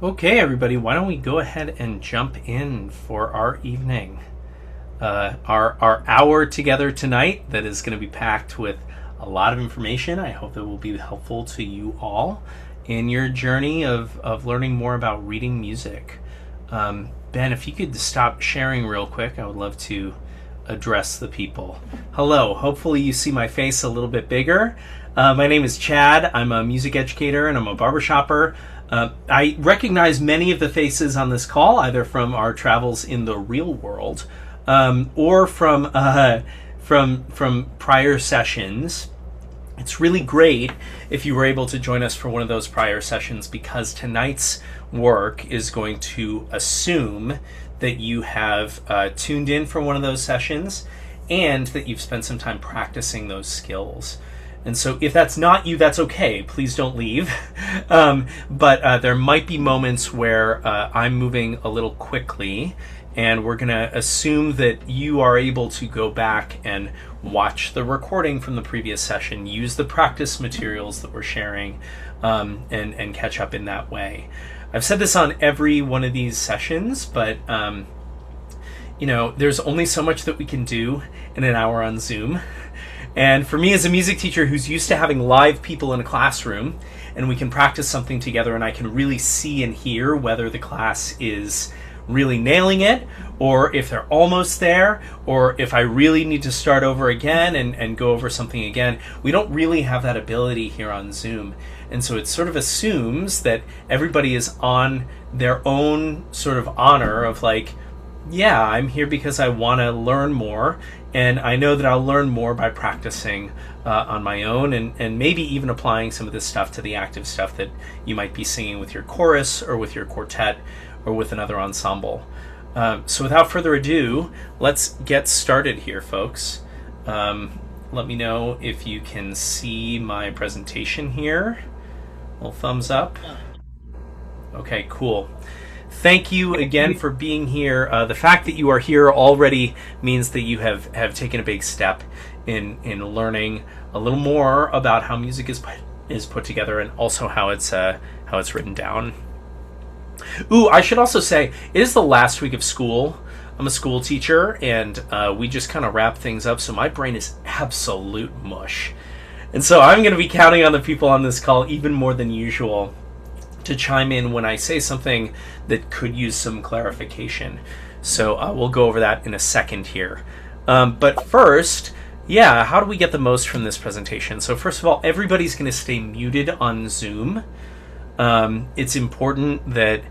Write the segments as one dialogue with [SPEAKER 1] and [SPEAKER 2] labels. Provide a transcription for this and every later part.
[SPEAKER 1] Okay, everybody, why don't we go ahead and jump in for our evening? Our hour together tonight that is going to be packed with a lot of information. I hope it will be helpful to you all in your journey of learning more about reading music. Ben, if you could stop sharing real quick, I would love to address the people. Hello, hopefully you see my face a little bit bigger. My name is Chad. I'm a music educator and I'm a barbershopper. I recognize many of the faces on this call, either from our travels in the real world or from prior sessions. It's really great if you were able to join us for one of those prior sessions, because tonight's work is going to assume that you have tuned in for one of those sessions and that you've spent some time practicing those skills. And so if that's not you, that's okay. Please don't leave. But there might be moments where I'm moving a little quickly, and we're going to assume that you are able to go back and watch the recording from the previous session, use the practice materials that we're sharing, and catch up in that way. I've said this on every one of these sessions, but there's only so much that we can do in an hour on Zoom. And for me as a music teacher who's used to having live people in a classroom, and we can practice something together and I can really see and hear whether the class is really nailing it, or if they're almost there, or if I really need to start over again and go over something again. We don't really have that ability here on Zoom. And so it sort of assumes that everybody is on their own sort of honor of like, yeah, I'm here because I want to learn more, and I know that I'll learn more by practicing on my own, and maybe even applying some of this stuff to the active stuff that you might be singing with your chorus or with your quartet or with another ensemble. So without further ado, let's get started here, folks. Let me know if you can see my presentation here. A little thumbs up. Okay, cool. Thank you again for being here. The fact that you are here already means that you have taken a big step in learning a little more about how music is put together, and also how it's written down. Ooh, I should also say, it is the last week of school. I'm a school teacher, and we just kind of wrap things up, so my brain is absolute mush. And so I'm going to be counting on the people on this call even more than usual to chime in when I say something that could use some clarification. So we'll go over that in a second here. But first, how do we get the most from this presentation? So first of all, everybody's going to stay muted on Zoom. It's important that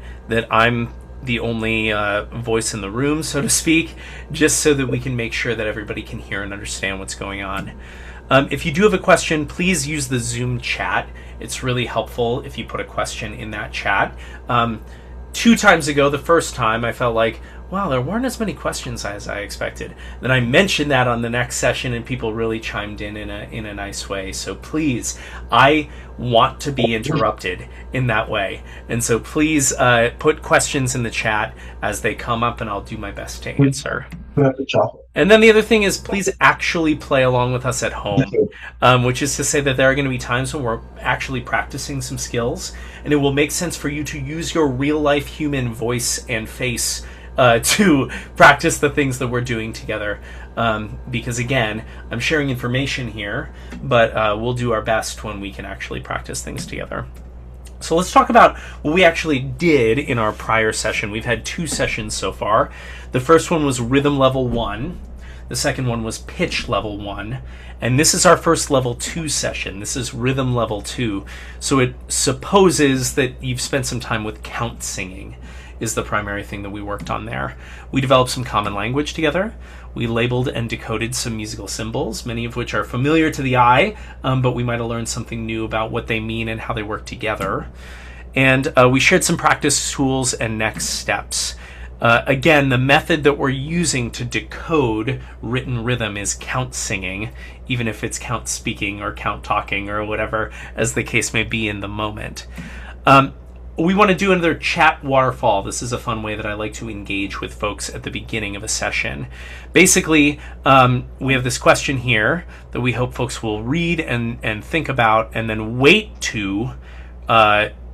[SPEAKER 1] I'm the only voice in the room, so to speak, just so that we can make sure that everybody can hear and understand what's going on. If you do have a question, please use the Zoom chat. It's really helpful if you put a question in that chat. 2 times ago, the first time, I felt like, wow, there weren't as many questions as I expected. Then I mentioned that on the next session, and people really chimed in a nice way. So please, I want to be interrupted in that way. And so please put questions in the chat as they come up, and I'll do my best to answer. And then the other thing is, please actually play along with us at home, which is to say that there are going to be times when we're actually practicing some skills, and it will make sense for you to use your real-life human voice and face to practice the things that we're doing together. Because again, I'm sharing information here, but we'll do our best when we can actually practice things together. So let's talk about what we actually did in our prior session. We've had 2 sessions so far. The first one was rhythm level 1. The second one was pitch level 1. And this is our first level 2 session. This is rhythm level 2. So it supposes that you've spent some time with count singing, is the primary thing that we worked on there. We developed some common language together. We labeled and decoded some musical symbols, many of which are familiar to the eye, but we might have learned something new about what they mean and how they work together. And we shared some practice tools and next steps. Again, the method that we're using to decode written rhythm is count singing, even if it's count speaking or count talking or whatever, as the case may be in the moment. We want to do another chat waterfall. This is a fun way that I like to engage with folks at the beginning of a session. Basically, we have this question here that we hope folks will read and think about, and then wait to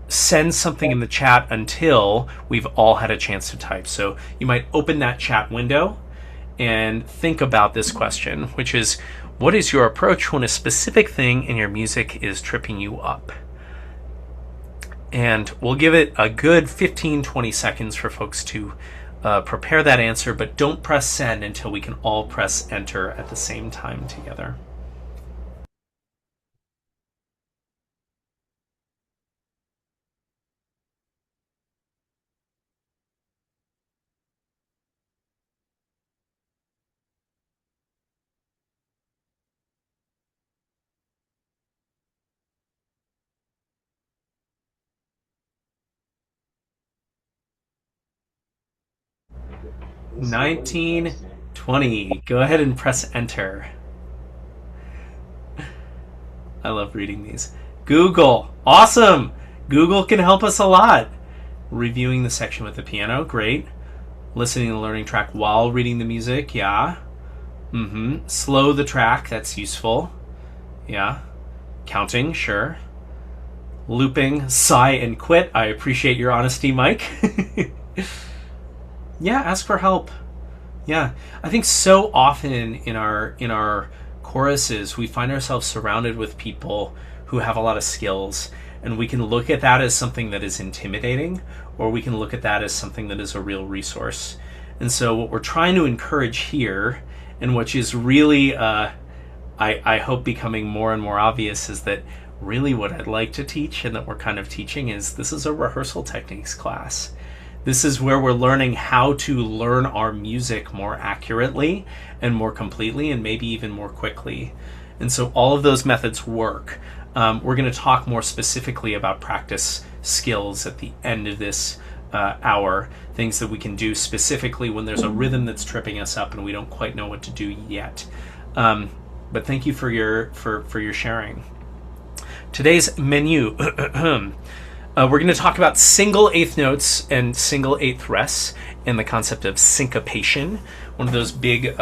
[SPEAKER 1] send something in the chat until we've all had a chance to type. So you might open that chat window and think about this question, which is, what is your approach when a specific thing in your music is tripping you up? And we'll give it a good 15-20 seconds for folks to prepare that answer, but don't press send until we can all press enter at the same time together.
[SPEAKER 2] This
[SPEAKER 1] 19, 20. Go ahead and press enter. I love reading these. Google. Awesome. Google can help us a lot. Reviewing the section with the piano. Great. Listening to the learning track while reading the music. Yeah. Slow the track. That's useful. Yeah. Counting. Sure. Looping. Sigh and quit. I appreciate your honesty, Mike. Yeah, ask for help. Yeah, I think so often in our choruses we find ourselves surrounded with people who have a lot of skills, and we can look at that as something that is intimidating, or we can look at that as something that is a real resource. And so what we're trying to encourage here, and which is really I hope becoming more and more obvious, is that really what I'd like to teach, and that we're kind of teaching, is this is a rehearsal techniques class. This is where we're learning how to learn our music more accurately and more completely, and maybe even more quickly. And so all of those methods work. We're going to talk more specifically about practice skills at the end of this hour, things that we can do specifically when there's a rhythm that's tripping us up and we don't quite know what to do yet. But thank you for your sharing. Today's menu. We're going to talk about single eighth notes and single eighth rests and the concept of syncopation, one of those big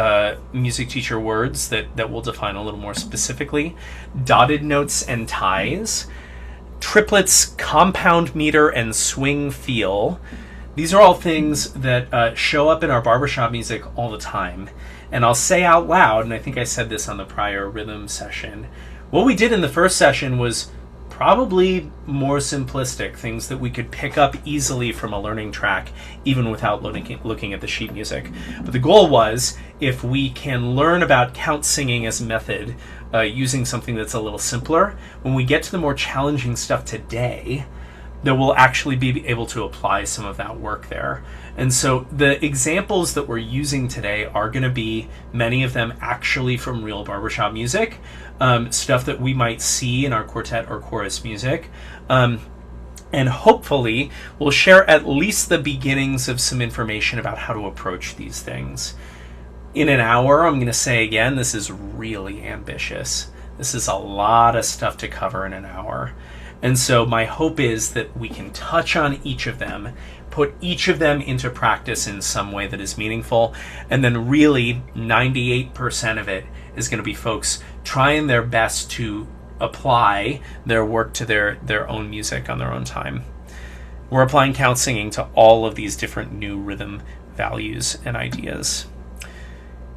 [SPEAKER 1] music teacher words that we'll define a little more specifically. Dotted notes and ties, triplets, compound meter, and swing feel. These are all things that show up in our barbershop music all the time. And I'll say out loud, and I think I said this on the prior rhythm session, what we did in the first session was probably more simplistic, things that we could pick up easily from a learning track, even without looking at the sheet music. But the goal was, if we can learn about count singing as a method using something that's a little simpler, when we get to the more challenging stuff today, that we'll actually be able to apply some of that work there. And so the examples that we're using today are going to be, many of them actually from real barbershop music, stuff that we might see in our quartet or chorus music. And hopefully we'll share at least the beginnings of some information about how to approach these things. In an hour, I'm going to say again, this is really ambitious. This is a lot of stuff to cover in an hour. And so my hope is that we can touch on each of them, put each of them into practice in some way that is meaningful, and then really 98% of it is going to be folks trying their best to apply their work to their own music on their own time. We're applying count singing to all of these different new rhythm values and ideas.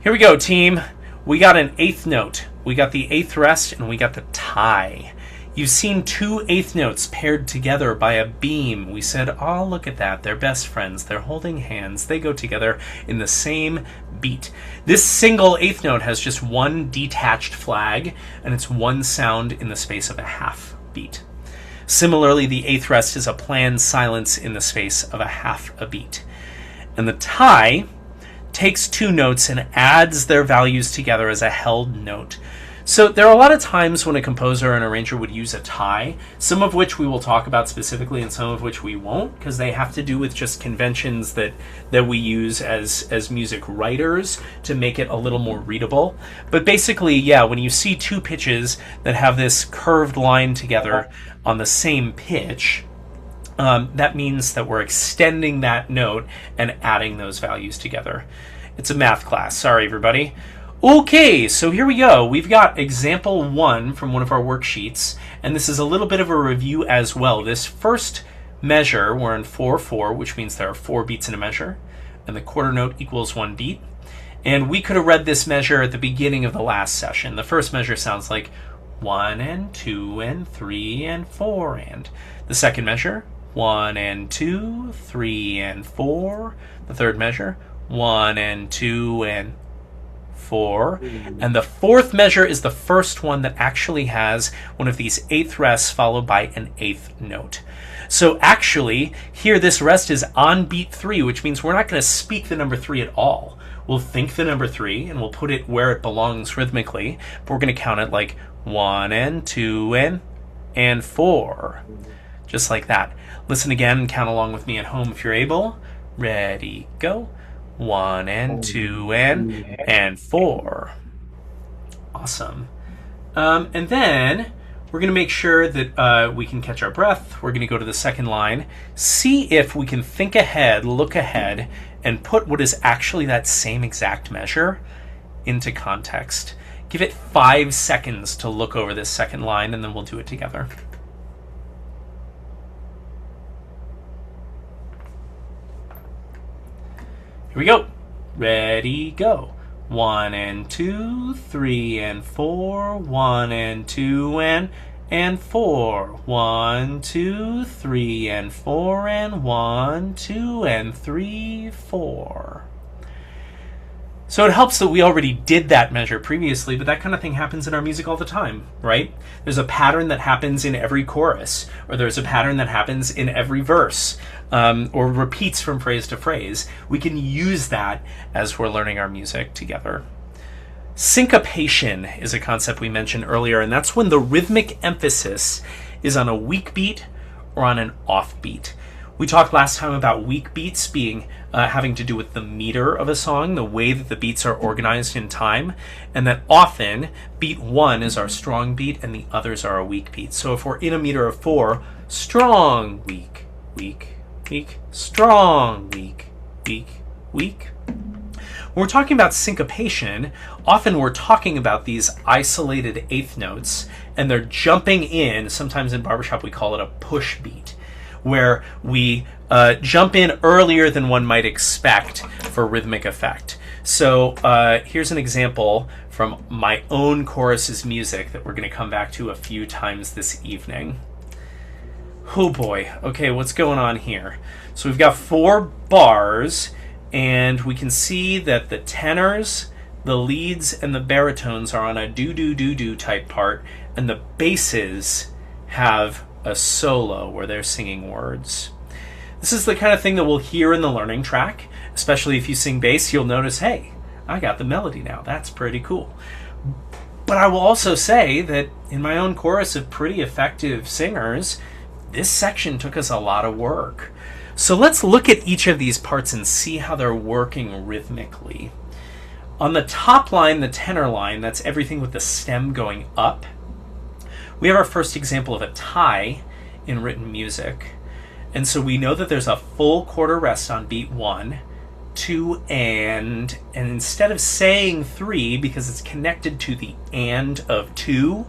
[SPEAKER 1] Here we go, team. We got an eighth note. We got the eighth rest, and we got the tie. You've seen two eighth notes paired together by a beam. We said, oh, look at that. They're best friends. They're holding hands. They go together in the same beat. This single eighth note has just one detached flag, and it's one sound in the space of a half beat. Similarly, the eighth rest is a planned silence in the space of a half a beat. And the tie takes two notes and adds their values together as a held note. So there are a lot of times when a composer or an arranger would use a tie, some of which we will talk about specifically and some of which we won't, because they have to do with just conventions that we use as music writers to make it a little more readable. But basically, yeah, when you see two pitches that have this curved line together on the same pitch, that means that we're extending that note and adding those values together. It's a math class. Sorry, everybody. Okay, so here we go. We've got example 1 from one of our worksheets, and this is a little bit of a review as well. This first measure, we're in 4/4, which means there are 4 beats in a measure, and the quarter note equals 1 beat. And we could have read this measure at the beginning of the last session. The first measure sounds like 1 and 2 and 3 and 4 and. The second measure, 1 and 2, 3 and 4. The third measure, 1 and 2 and 4. And the fourth measure is the first one that actually has one of these eighth rests followed by an eighth note. So actually, here this rest is on beat 3, which means we're not going to speak the number 3 at all. We'll think the number 3 and we'll put it where it belongs rhythmically, but we're going to count it like 1 and 2 and 4. Just like that. Listen again and count along with me at home if you're able. Ready, go. 1 and 2 and 4. Awesome. And then we're going to make sure that we can catch our breath. We're going to go to the second line, see if we can think ahead, look ahead, and put what is actually that same exact measure into context. Give it 5 seconds to look over this second line, and then we'll do it together. Here we go. Ready, go. 1 and 2, 3 and 4, 1 and 2 and 4. 1, 2, 3 and 4 and 1, 2 and 3, 4. So it helps that we already did that measure previously, but that kind of thing happens in our music all the time, right? There's a pattern that happens in every chorus, or there's a pattern that happens in every verse, or repeats from phrase to phrase. We can use that as we're learning our music together. Syncopation is a concept we mentioned earlier, and that's when the rhythmic emphasis is on a weak beat or on an off beat. We talked last time about weak beats being having to do with the meter of a song, the way that the beats are organized in time, and that often beat 1 is our strong beat and the others are our weak beats. So if we're in a meter of 4, strong, weak, weak, weak, strong, weak, weak, weak. When we're talking about syncopation, often we're talking about these isolated eighth notes, and they're jumping in. Sometimes in barbershop we call it a push beat, where we jump in earlier than one might expect for rhythmic effect. So here's an example from my own chorus's music that we're going to come back to a few times this evening. Oh boy, okay, what's going on here? So we've got 4 bars, and we can see that the tenors, the leads, and the baritones are on a do-do-do-do type part, and the basses have a solo where they're singing words. This is the kind of thing that we'll hear in the learning track, especially if you sing bass. You'll notice, hey, I got the melody now. That's pretty cool. But I will also say that in my own chorus of pretty effective singers, this section took us a lot of work. So let's look at each of these parts and see how they're working rhythmically. On the top line, the tenor line, that's everything with the stem going up. We have our first example of a tie in written music. And so we know that there's a full quarter rest on beat 1, 2 and instead of saying 3 because it's connected to the and of 2,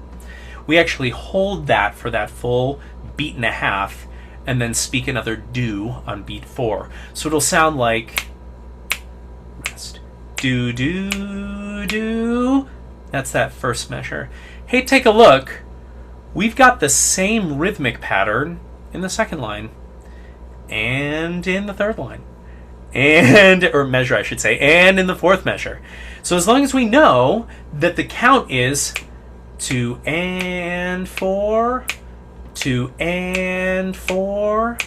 [SPEAKER 1] we actually hold that for that full beat and a half and then speak another do on beat 4. So it'll sound like rest. Do, do, do. That's that first measure. Hey, take a look. We've got the same rhythmic pattern in the second line and in the third line or measure I should say, and in the fourth measure. So as long as we know that the count is 2 and 4, 2 and 4,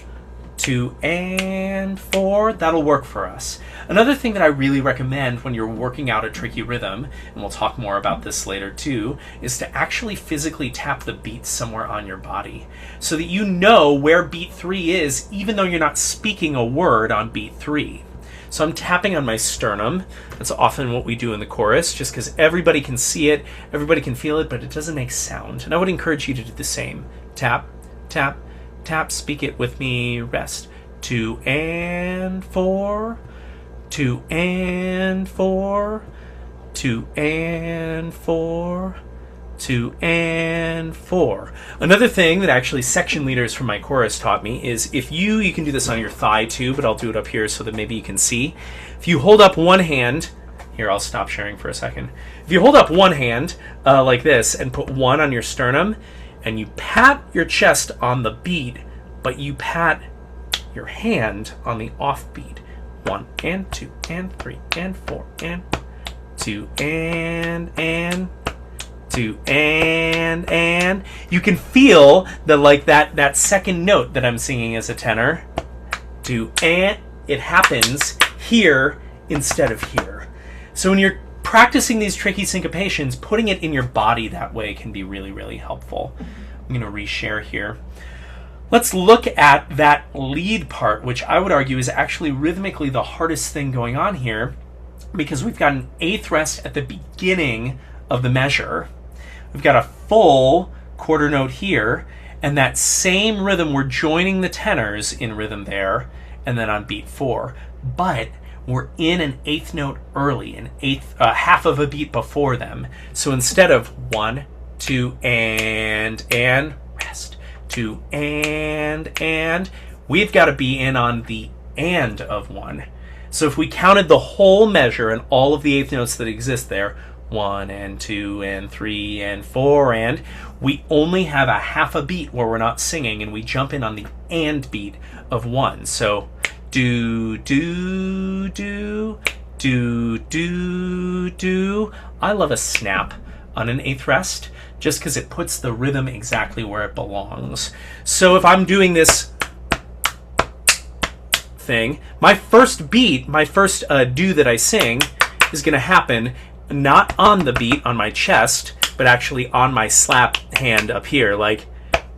[SPEAKER 1] 2 and 4, that'll work for us. Another thing that I really recommend when you're working out a tricky rhythm, and we'll talk more about this later too, is to actually physically tap the beat somewhere on your body so that you know where beat 3 is even though you're not speaking a word on beat 3. So I'm tapping on my sternum. That's often what we do in the chorus just because everybody can see it, everybody can feel it, but it doesn't make sound. And I would encourage you to do the same. Tap, tap, tap, speak it with me, rest. 2 and 4, 2 and 4, 2 and 4, 2 and 4. Another thing that actually section leaders from my chorus taught me is if you can do this on your thigh too, but I'll do it up here so that maybe you can see. If you hold up one hand, here I'll stop sharing for a second. If you hold up one hand like this and put one on your sternum and you pat your chest on the beat, but you pat your hand on the off beat. 1 and 2 and 3 and 4 and 2 and 2 and you can feel the like that second note that I'm singing as a tenor. 2 and it happens here instead of here. So when you're practicing these tricky syncopations, putting it in your body that way can be really, really helpful. I'm going to reshare here. Let's look at that lead part, which I would argue is actually rhythmically the hardest thing going on here, because we've got an eighth rest at the beginning of the measure. We've got a full quarter note here, and that same rhythm, we're joining the tenors in rhythm there, and then on beat 4. But we're in an eighth note early, an eighth, half of a beat before them. So instead of 1, 2, and rest, 2, and, we've got to be in on the and of 1. So if we counted the whole measure and all of the eighth notes that exist there, 1 and 2 and 3 and 4 and, we only have a half a beat where we're not singing, and we jump in on the and beat of 1. So do, do, do, do, do, do. I love a snap on an eighth rest just because it puts the rhythm exactly where it belongs. So if I'm doing this thing, my first beat, my first do that I sing is going to happen not on the beat on my chest, but actually on my slap hand up here, like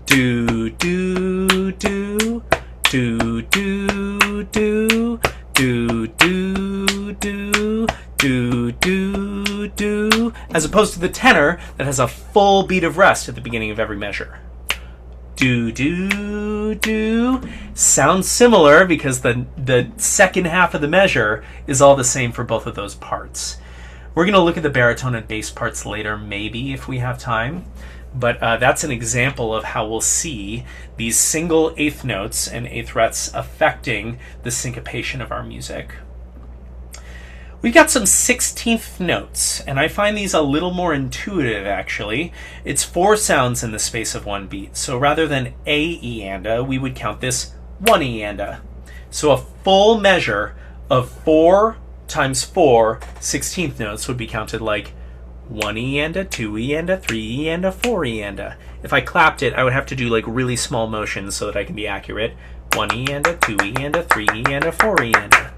[SPEAKER 1] do, do, do, do, do, do, do, do, do, do, do, do, as opposed to the tenor that has a full beat of rest at the beginning of every measure. Do, do, do. Sounds similar because the second half of the measure is all the same for both of those parts. We're going to look at the baritone and bass parts later, maybe, if we have time. But that's an example of how we'll see these single eighth notes and eighth frets affecting the syncopation of our music. We've got some 16th notes, and I find these a little more intuitive, actually. It's 4 sounds in the space of 1 beat. So rather than a eanda, we would count this 1 eanda. So a full measure of 4 times 4 16th notes would be counted like 1 eanda, 2 eanda, 3 eanda, 4 eanda. If I clapped it, I would have to do like really small motions so that I can be accurate. 1 eanda, 2 eanda, 3 eanda, 4 eanda.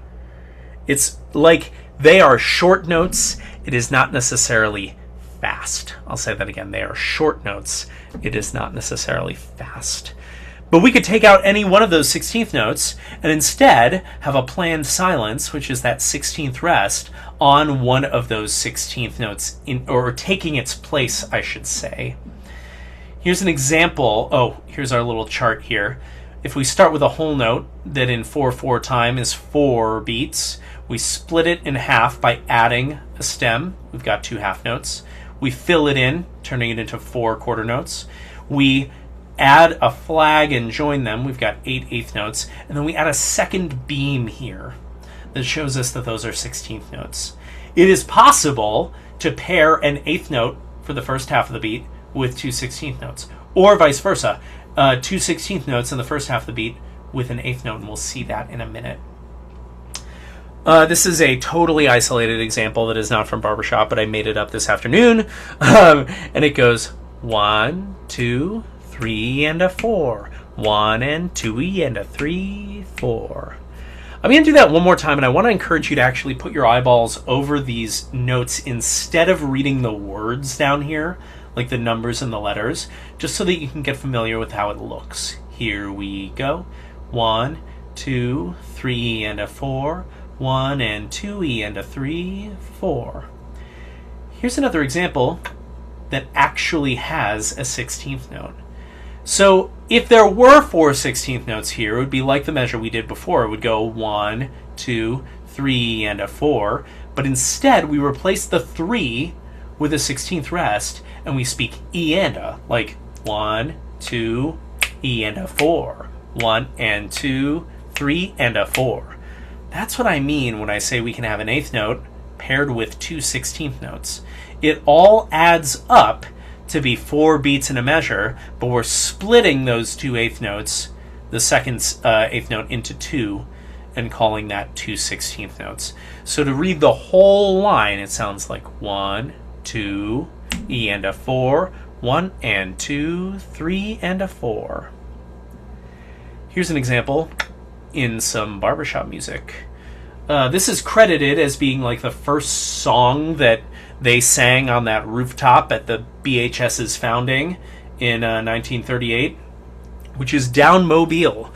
[SPEAKER 1] It's like they are short notes. It is not necessarily fast. I'll say that again. They are short notes. It is not necessarily fast. But we could take out any one of those 16th notes and instead have a planned silence, which is that 16th rest, on one of those 16th notes, or taking its place, I should say. Here's an example. Oh, here's our little chart here. If we start with a whole note that in 4/4 time is 4 beats, we split it in half by adding a stem. We've got 2 half notes. We fill it in, turning it into 4 quarter notes. We add a flag and join them. We've got 8 eighth notes. And then we add a second beam here that shows us that those are 16th notes. It is possible to pair an eighth note for the first half of the beat with 2 16th notes, or vice versa. 2 16th notes in the first half of the beat with an eighth note, and we'll see that in a minute. This is a totally isolated example that is not from Barbershop, but I made it up this afternoon. And it goes 1, 2, 3 and a 4, 1 and 2 and a 3, 4. I'm going to do that one more time, and I want to encourage you to actually put your eyeballs over these notes instead of reading the words down here, like the numbers and the letters, just so that you can get familiar with how it looks. Here we go. 1, 2, 3 and a 4, 1 and 2 and a 3, 4. Here's another example that actually has a 16th note. So if there were 4 16th notes here, it would be like the measure we did before. It would go 1, 2, 3 and a 4. But instead, we replace the 3 with a 16th rest, and we speak E and A, like 1, 2, E and a 4. 1 and 2, 3 and a 4. That's what I mean when I say we can have an 8th note paired with 2 16th notes. It all adds up to be 4 beats in a measure, but we're splitting those 2 8th notes, the second 8th note, into 2 and calling that 2 16th notes. So to read the whole line, it sounds like 1, 2, E and a 4, 1 and 2, 3 and a 4. Here's an example in some barbershop music. This is credited as being like the first song that they sang on that rooftop at the BHS's founding in 1938, which is Down Mobile.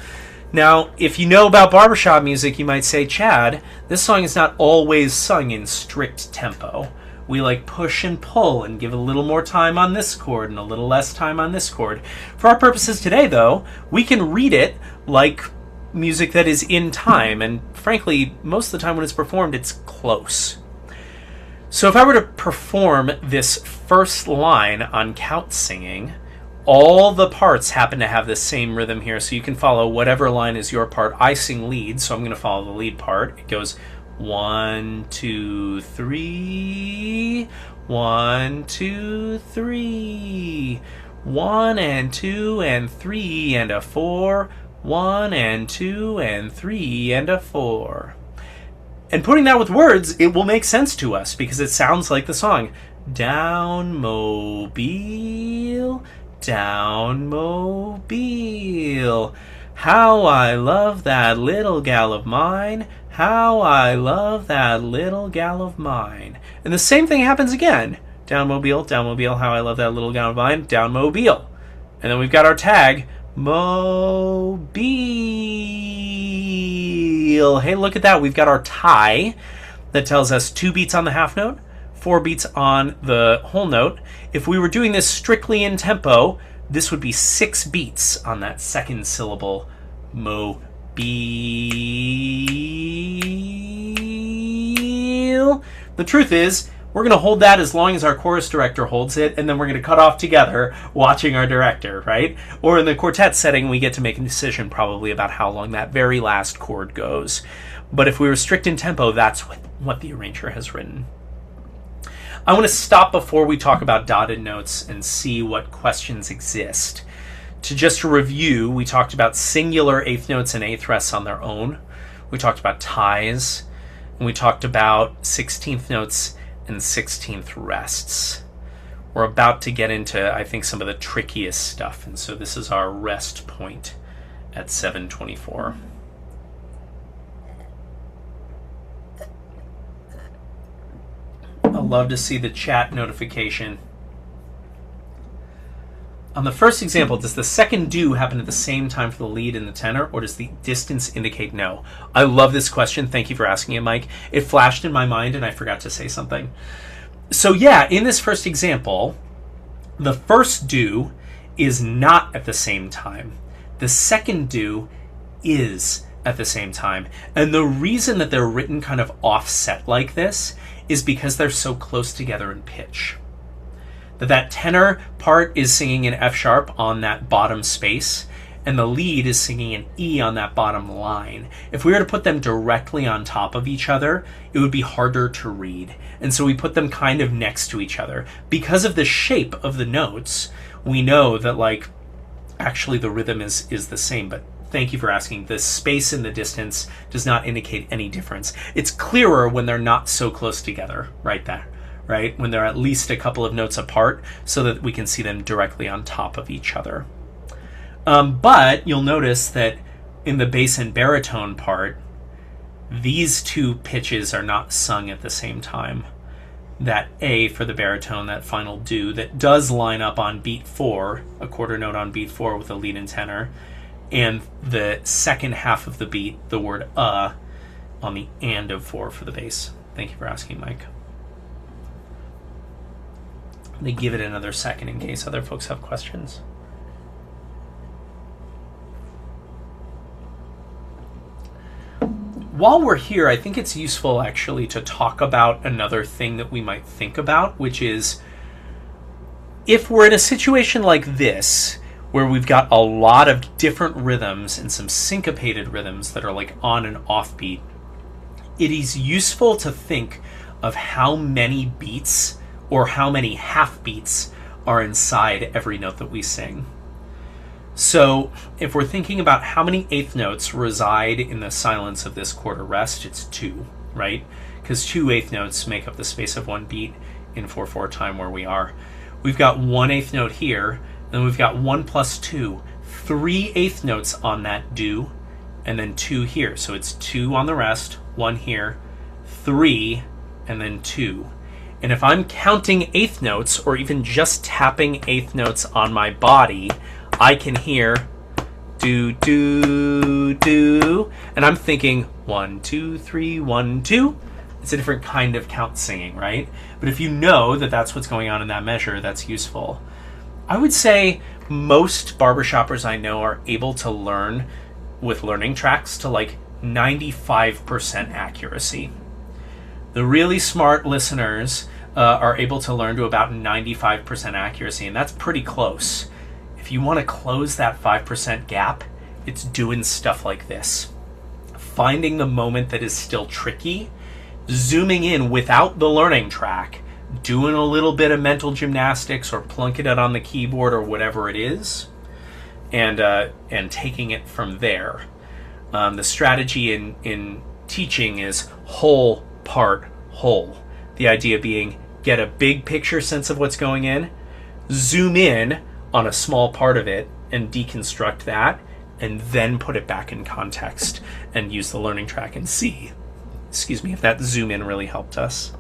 [SPEAKER 1] Now, if you know about barbershop music, you might say, Chad, this song is not always sung in strict tempo. We like push and pull and give a little more time on this chord and a little less time on this chord. For our purposes today, though, we can read it like music that is in time, and frankly, most of the time when it's performed, it's close. So if I were to perform this first line on count singing, all the parts happen to have the same rhythm here, so you can follow whatever line is your part. I sing lead, so I'm going to follow the lead part. It goes 1, 2, 3, 1, 2, 3, 1 and 2 and 3 and a 4, 1 and 2 and 3 and a 4. And putting that with words, it will make sense to us because it sounds like the song. Down Mobile, down Mobile. How I love that little gal of mine. How I love that little gal of mine. And the same thing happens again. Down Mobile, how I love that little gal of mine. Down Mobile. And then we've got our tag, Mobile. Hey, look at that. We've got our tie that tells us 2 beats on the half note, 4 beats on the whole note. If we were doing this strictly in tempo, this would be 6 beats on that second syllable, Mobile. The truth is, we're going to hold that as long as our chorus director holds it, and then we're going to cut off together watching our director, right? Or in the quartet setting, we get to make a decision probably about how long that very last chord goes. But if we were strict in tempo, that's what the arranger has written. I want to stop before we talk about dotted notes and see what questions exist. Just to review, we talked about singular 8th notes and 8th rests on their own. We talked about ties, and we talked about 16th notes and 16th rests. We're about to get into, I think, some of the trickiest stuff, and so this is our rest point at 7:24. I love to see the chat notification. On the first example, does the second do happen at the same time for the lead and the tenor, or does the distance indicate no? I love this question. Thank you for asking it, Mike. It flashed in my mind and I forgot to say something. So yeah, in this first example, the first do is not at the same time. The second do is at the same time. And the reason that they're written kind of offset like this is because they're so close together in pitch. That tenor part is singing an F sharp on that bottom space, and the lead is singing an E on that bottom line. If we were to put them directly on top of each other, it would be harder to read. And so we put them kind of next to each other. Because of the shape of the notes, we know that actually the rhythm is the same, but thank you for asking. The space in the distance does not indicate any difference. It's clearer when they're not so close together, right there. Right? When they're at least a couple of notes apart so that we can see them directly on top of each other. But you'll notice that in the bass and baritone part, these two pitches are not sung at the same time. That A for the baritone, that final do, that does line up on beat 4, a quarter note on beat 4 with a lead and tenor, and the second half of the beat, the word on the and of 4 for the bass. Thank you for asking, Mike. They give it another second in case other folks have questions. while we're here, I think it's useful actually to talk about another thing that we might think about, which is if we're in a situation like this, where we've got a lot of different rhythms and some syncopated rhythms that are like on and off beat, it is useful to think of how many beats or how many half beats are inside every note that we sing. So if we're thinking about how many eighth notes reside in the silence of this quarter rest, it's 2, right? Because 2 eighth notes make up the space of 1 beat in 4/4 time where we are. We've got 1 eighth note here, and then we've got 1 plus 2, 3 eighth notes on that do, and then 2 here. So it's 2 on the rest, 1 here, 3, and then 2. And if I'm counting eighth notes, or even just tapping eighth notes on my body, I can hear do, do, do, and I'm thinking 1, 2, 3, 1, 2. It's a different kind of count singing, right? But if you know that that's what's going on in that measure, that's useful. I would say most barbershoppers I know are able to learn with learning tracks to like 95% accuracy. The really smart listeners are able to learn to about 95% accuracy, and that's pretty close. If you want to close that 5% gap, it's doing stuff like this. Finding the moment that is still tricky, zooming in without the learning track, doing a little bit of mental gymnastics or plunking it on the keyboard or whatever it is, and taking it from there. The strategy in teaching is whole, part, whole. The idea being get a big picture sense of what's going in, zoom in on a small part of it and deconstruct that, and then put it back in context and use the learning track and see, if that zoom in really helped us.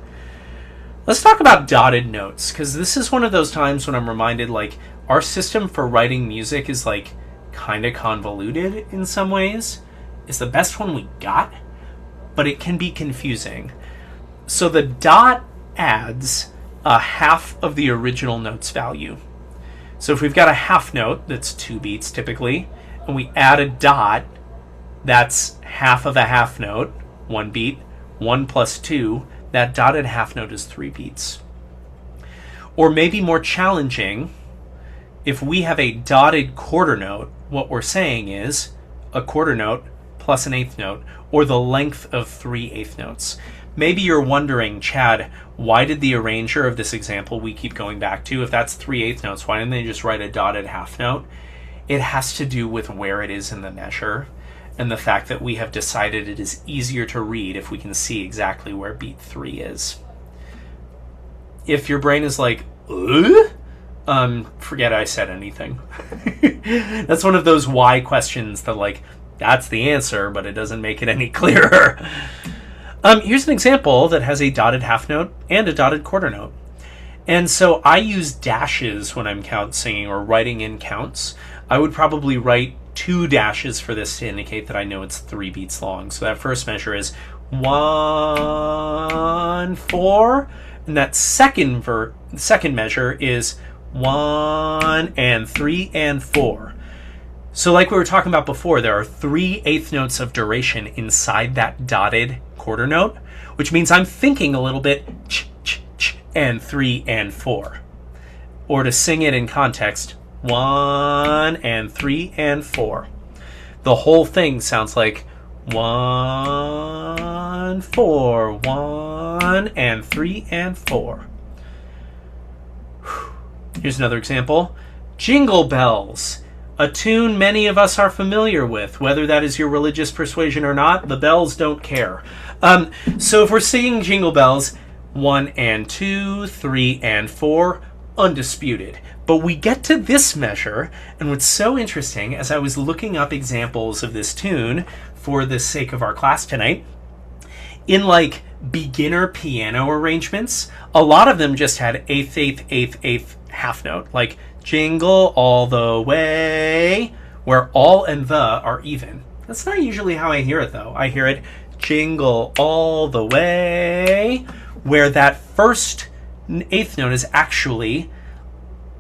[SPEAKER 1] Let's talk about dotted notes, because this is one of those times when I'm reminded like our system for writing music is like kind of convoluted in some ways. It's the best one we got, but it can be confusing. So the dot adds a half of the original note's value. So if we've got a half note that's 2 beats typically, and we add a dot, that's half of a half note, 1 beat, 1 plus 2, that dotted half note is 3 beats. Or maybe more challenging, if we have a dotted quarter note, what we're saying is a quarter note plus an eighth note, or the length of 3 eighth notes. Maybe you're wondering, Chad, why did the arranger of this example we keep going back to, if that's 3 eighth notes, why didn't they just write a dotted half note? It has to do with where it is in the measure, and the fact that we have decided it is easier to read if we can see exactly where beat 3 is. If your brain is like, forget I said anything. That's one of those why questions that like, that's the answer, but it doesn't make it any clearer. Here's an example that has a dotted half note and a dotted quarter note. And so I use dashes when I'm count singing or writing in counts. I would probably write 2 dashes for this to indicate that I know it's 3 beats long. So that first measure is 1, 4, and that second measure is 1 and 3 and 4. So like we were talking about before, there are 3 eighth notes of duration inside that dotted quarter note, which means I'm thinking a little bit ch, ch, ch, and 3 and 4. Or to sing it in context, 1 and 3 and 4. The whole thing sounds like 1, 4, 1 and 3 and 4. Here's another example. Jingle Bells. A tune many of us are familiar with. Whether that is your religious persuasion or not, the bells don't care. So if we're singing Jingle Bells, 1 and 2, 3 and 4, undisputed. But we get to this measure, and what's so interesting, as I was looking up examples of this tune for the sake of our class tonight, in like beginner piano arrangements, a lot of them just had eighth, eighth, eighth, eighth half note, like jingle all the way, where all and the are even. That's not usually how I hear it, though. I hear it jingle all the way, where that first eighth note is actually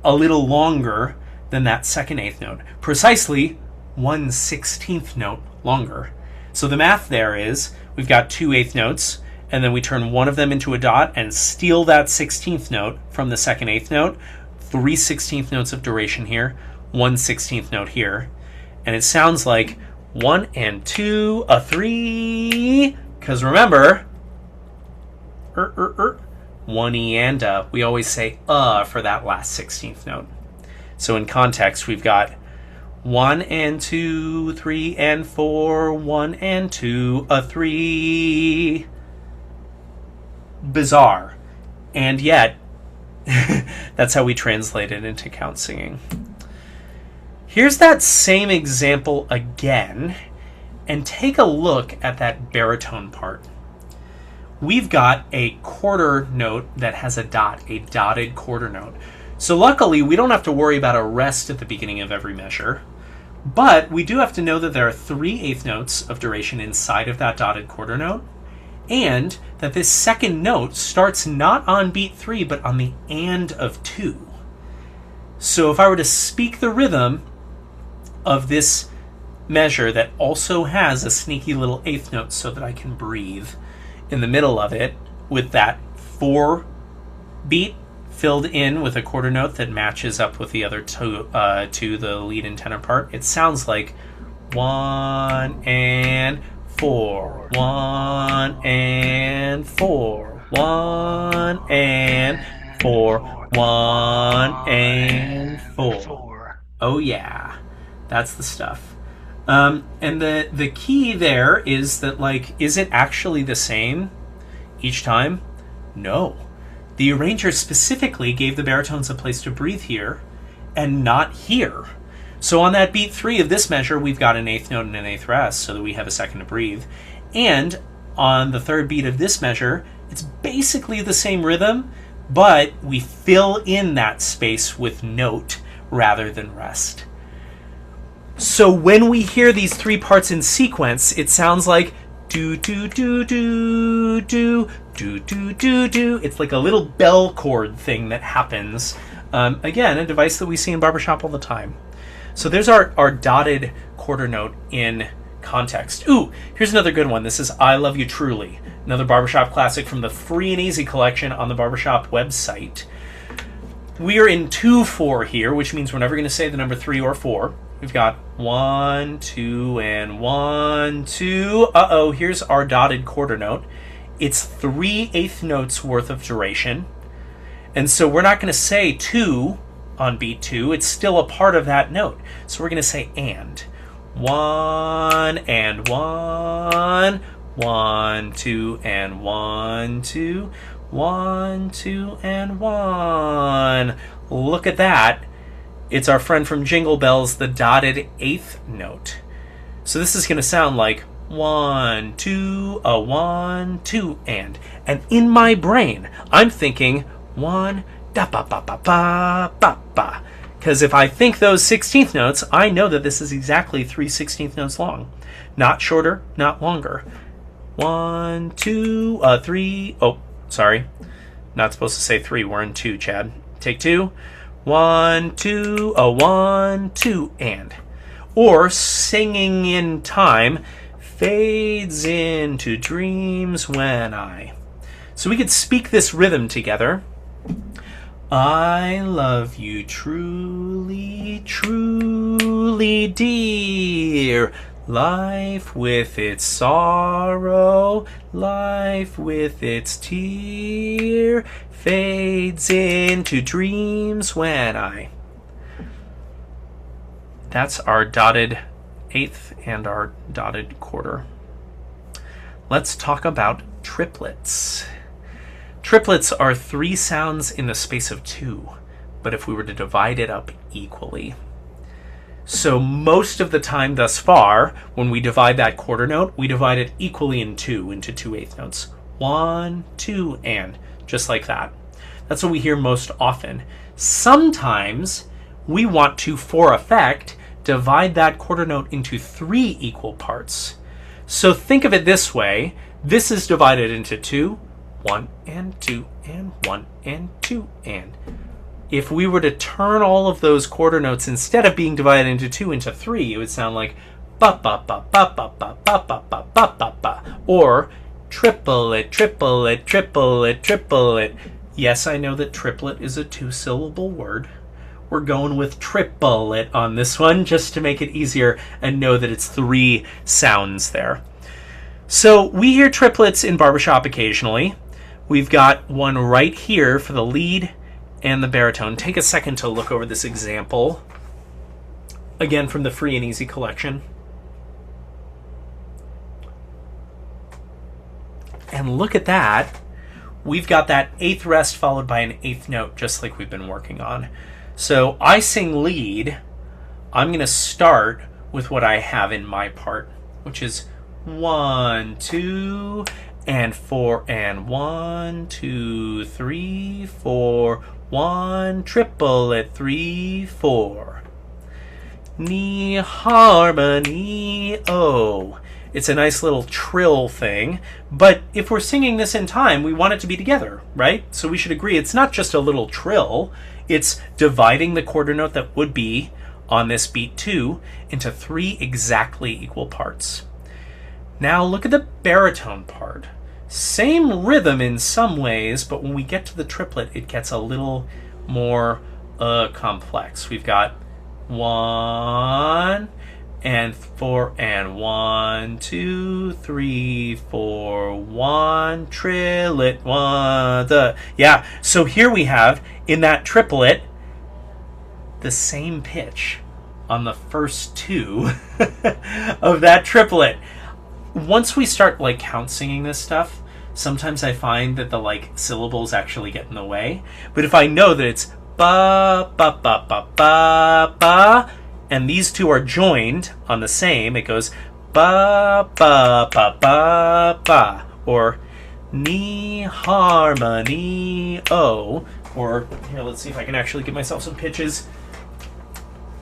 [SPEAKER 1] a little longer than that second eighth note. Precisely 1/16th note longer. So the math there is we've got 2 eighth notes, and then we turn one of them into a dot and steal that 16th note from the second eighth note. 3 16th notes of duration here, 1 16th note here. And it sounds like 1 and 2, a 3. Because remember, 1 E and a. We always say for that last 16th note. So in context, we've got 1 and 2, 3 and 4, 1 and 2, a 3. Bizarre. And yet, that's how we translate it into count singing. Here's that same example again, and take a look at that baritone part. We've got a quarter note that has a dot, a dotted quarter note. So luckily, we don't have to worry about a rest at the beginning of every measure, but we do have to know that there are 3 eighth notes of duration inside of that dotted quarter note, and that this second note starts not on beat 3, but on the and of 2. So if I were to speak the rhythm of this measure that also has a sneaky little eighth note so that I can breathe in the middle of it with that 4 beat filled in with a quarter note that matches up with the other two, the lead and tenor part, it sounds like 1 and 4, 1 and 4, 1 and 4, 1 and 4. Oh yeah, that's the stuff. And the key there is that, like, is it actually the same each time? No. The arranger specifically gave the baritones a place to breathe here and not here. So on that beat 3 of this measure, we've got an eighth note and an eighth rest so that we have a second to breathe. And on the third beat of this measure, it's basically the same rhythm, but we fill in that space with note rather than rest. So when we hear these 3 parts in sequence, it sounds like do do do do do do do do do. It's like a little bell chord thing that happens. Again, a device that we see in barbershop all the time. So there's our dotted quarter note in context. Ooh, here's another good one. This is I Love You Truly, another barbershop classic from the Free and Easy collection on the barbershop website. We are in 2/4 here, which means we're never going to say the number 3 or 4. We've got 1, 2, and 1, 2. Uh-oh, here's our dotted quarter note. It's 3 eighth notes worth of duration. And so we're not going to say 2 on beat 2. It's still a part of that note. So we're going to say and. 1 and 1. 1, 2, and 1, 2. 1, 2, and 1. Look at that. It's our friend from Jingle Bells, the dotted eighth note. So this is going to sound like 1, 2, a 1, 2, and. And in my brain, I'm thinking 1, da ba ba ba ba ba ba. Because if I think those 16th notes, I know that this is exactly 3 16th notes long. Not shorter, not longer. 1, 2, 3. Oh, sorry. Not supposed to say 3. We're in 2, Chad. Take 2. 1, 2, a 1, 2, and. Or singing in time, fades into dreams when I. So we could speak this rhythm together. I love you truly, truly, dear. Life with its sorrow, life with its tear, fades into dreams when I. That's our dotted eighth and our dotted quarter. Let's talk about triplets. Triplets are 3 sounds in the space of 2, but if we were to divide it up equally. So most of the time thus far, when we divide that quarter note, we divide it equally into 2 eighth notes. 1, 2, and. Just like that. That's what we hear most often. Sometimes we want to, for effect, divide that quarter note into 3 equal parts. So think of it this way. This is divided into 2, 1 and 2 and 1 and 2 and. If we were to turn all of those quarter notes, instead of being divided into 2 into 3, it would sound like ba ba ba ba ba ba ba ba ba ba ba ba. Or triplet, triplet, triplet, triplet. Yes, I know that triplet is a 2-syllable word. We're going with triplet on this one just to make it easier and know that it's 3 sounds there. So we hear triplets in barbershop occasionally. We've got one right here for the lead and the baritone. Take a second to look over this example. Again, from the Free and Easy collection. And look at that. We've got that 8th rest followed by an 8th note, just like we've been working on. So I sing lead. I'm going to start with what I have in my part, which is 1, 2, and 4, and 1, 2, 3, 4, 1, triplet, 3, 4. Ni harmony, oh. It's a nice little trill thing, but if we're singing this in time, we want it to be together, right? So we should agree it's not just a little trill, it's dividing the quarter note that would be on this beat 2 into 3 exactly equal parts. Now look at the baritone part. Same rhythm in some ways, but when we get to the triplet, it gets a little more complex. We've got 1 and 4 and 1, 2, 3, 4, 1, trillet, 1, yeah. So here we have in that triplet the same pitch on the first 2 of that triplet. Once we start like count singing this stuff, sometimes I find that the like syllables actually get in the way. But if I know that it's ba ba ba ba ba ba, and these 2 are joined on the same, it goes ba ba ba ba ba, or ni harmony oh, or here, let's see if I can actually give myself some pitches,